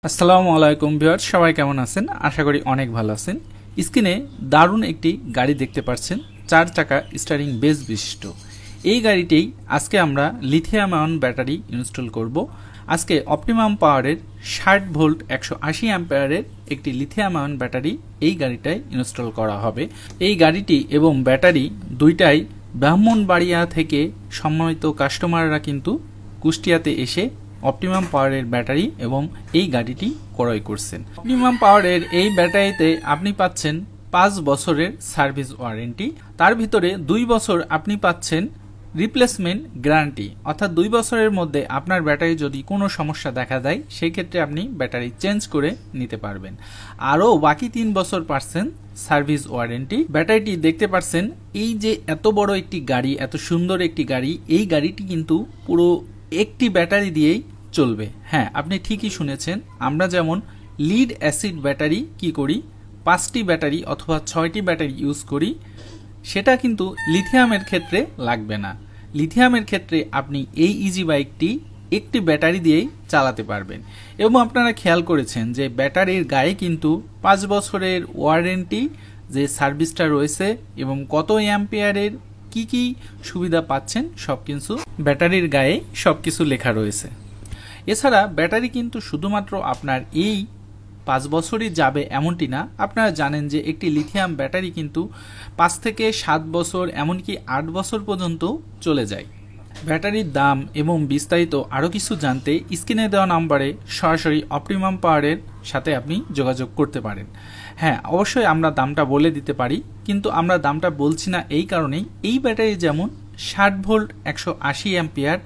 আসসালামু আলাইকুম ভিউয়ার্স, সবাই কেমন আছেন? আশা করি অনেক ভালো আছেন। স্ক্রিনে দারুণ একটি গাড়ি দেখতে পাচ্ছেন, 4 চাকা স্টিয়ারিং বেস বিশিষ্ট। এই গাড়িতেই আজকে আমরা লিথিয়াম আয়ন ব্যাটারি ইনস্টল করব। আজকে অপটিমাম পাওয়ারের 60 ভোল্ট 180 অ্যাম্পিয়ারের একটি লিথিয়াম আয়ন ব্যাটারি এই গাড়িটায় ইনস্টল করা হবে। এই গাড়িটি এবং ব্যাটারি দুইটাই ব্রাহ্মণবাড়িয়া থেকে সম্মানিত কাস্টমাররা কিন্তু কুষ্টিয়াতে এসে অপটিমাম পাওয়ারের ব্যাটারি এবং এই গাড়িটি ক্রয় করছেন। অপটিমাম পাওয়ারের এই ব্যাটারিতে আপনি পাচ্ছেন 5 বছরের সার্ভিস ওয়ারেন্টি, তার ভিতরে 2 বছর আপনি পাচ্ছেন রিপ্লেসমেন্ট গ্যারান্টি, অর্থাৎ 2 বছরের মধ্যে আপনার ব্যাটারি যদি কোনো সমস্যা দেখা দেয় সেই ক্ষেত্রে আপনি ব্যাটারি চেঞ্জ করে নিতে পারবেন। আরও বাকি 3 বছর পাচ্ছেন সার্ভিস ওয়ারেন্টি। ব্যাটারিটি দেখতে পাচ্ছেন, এই যে এত বড় একটি গাড়ি, এত সুন্দর একটি গাড়ি, এই গাড়িটি কিন্তু পুরো একটি ব্যাটারি দিয়েই চলবে। হ্যাঁ, আপনি ঠিকই শুনেছেন। আমরা যেমন লিড অ্যাসিড ব্যাটারি কি করি, 5টি ব্যাটারি অথবা 6টি ব্যাটারি ইউজ করি, সেটা কিন্তু লিথিয়ামের ক্ষেত্রে লাগবে না। লিথিয়ামের ক্ষেত্রে আপনি এই ইজি বাইকটি একটি ব্যাটারি দিয়েই চালাতে পারবেন। এবং আপনারা খেয়াল করেছেন যে ব্যাটারির গায়ে কিন্তু 5 বছরের ওয়ারেন্টি যে সার্ভিসটা রয়েছে এবং কত অ্যাম্পিয়ারের কি কি সুবিধা পাচ্ছেন সবকিছু ব্যাটারির গায়ে সবকিছু লেখা রয়েছে। এছাড়া ব্যাটারি কিন্তু শুধুমাত্র আপনার এই 5 বছরই যাবে এমনটি না। আপনারা জানেন যে একটি লিথিয়াম ব্যাটারি কিন্তু 5 থেকে 7 বছর, এমনকি 8 বছর পর্যন্ত চলে যায়। ব্যাটারির দাম এবং বিস্তারিত আরও কিছু জানতে স্ক্রিনে দেওয়া নাম্বারে সরাসরি অপটিমাম পাওয়ারের সাথে আপনি যোগাযোগ করতে পারেন। হ্যাঁ, অবশ্যই আমরা দামটা বলে দিতে পারি, কিন্তু আমরা দামটা বলছি না এই কারণেই, এই ব্যাটারি যেমন 60 ভোল্ট 180 অ্যাম্পিয়ার,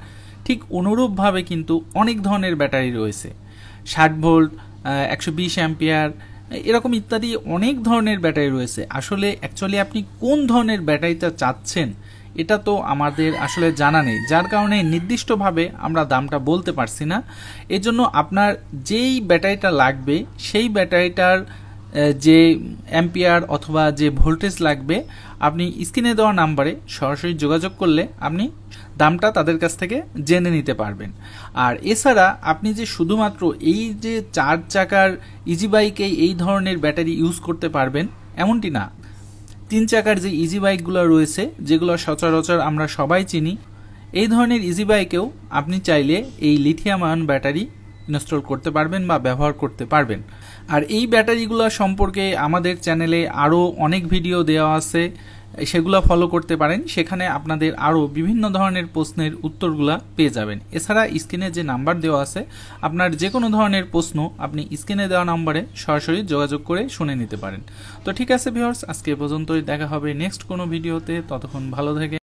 ঠিক অনুরূপভাবে কিন্তু অনেক ধরনের ব্যাটারি রয়েছে। 60 ভোল্ট 120 অ্যাম্পিয়ার এরকম ইত্যাদি অনেক ধরনের ব্যাটারি রয়েছে। আসলে অ্যাকচুয়ালি আপনি কোন ধরনের ব্যাটারিটা চাচ্ছেন এটা তো আমাদের আসলে জানা নেই, যার কারণে নির্দিষ্টভাবে আমরা দামটা বলতে পারছি না। এজন্য আপনার যেই ব্যাটারিটা লাগবে সেই ব্যাটারিটার যে অ্যাম্পিয়ার অথবা যে ভোল্টেজ লাগবে, আপনি স্ক্রিনে দেওয়া নাম্বারে সরাসরি যোগাযোগ করলে আপনি দামটা তাদের কাছ থেকে জেনে নিতে পারবেন। আর এছাড়া আপনি যে শুধুমাত্র এই যে 4 চাকার ইজি বাইকেই এই ধরনের ব্যাটারি ইউজ করতে পারবেন এমনটি না। 3 চাকার যে ইজি বাইকগুলো রয়েছে, যেগুলো সচরাচর আমরা সবাই চিনি, এই ধরনের ইজি বাইকেও আপনি চাইলে এই লিথিয়াম আয়ন ব্যাটারি ইনস্টল করতে পারবেন বা ব্যবহার করতে পারবেন। আর এই ব্যাটারিগুলো সম্পর্কে আমাদের চ্যানেলে আরও অনেক ভিডিও দেওয়া আছে, সেগুলো ফলো করতে পারেন। সেখানে আপনাদের আরও বিভিন্ন ধরনের প্রশ্নের উত্তরগুলো পেয়ে যাবেন। এছাড়া স্ক্রিনে যে নাম্বার দেওয়া আছে, আপনার যে কোনো ধরনের প্রশ্ন আপনি স্ক্রিনে দেওয়া নাম্বারে সরাসরি যোগাযোগ করে শুনে নিতে পারেন। তো ঠিক আছে ভিউয়ার্স, আজকে পর্যন্তই, দেখা হবে নেক্সট কোনো ভিডিওতে। ততক্ষণ ভালো থেকে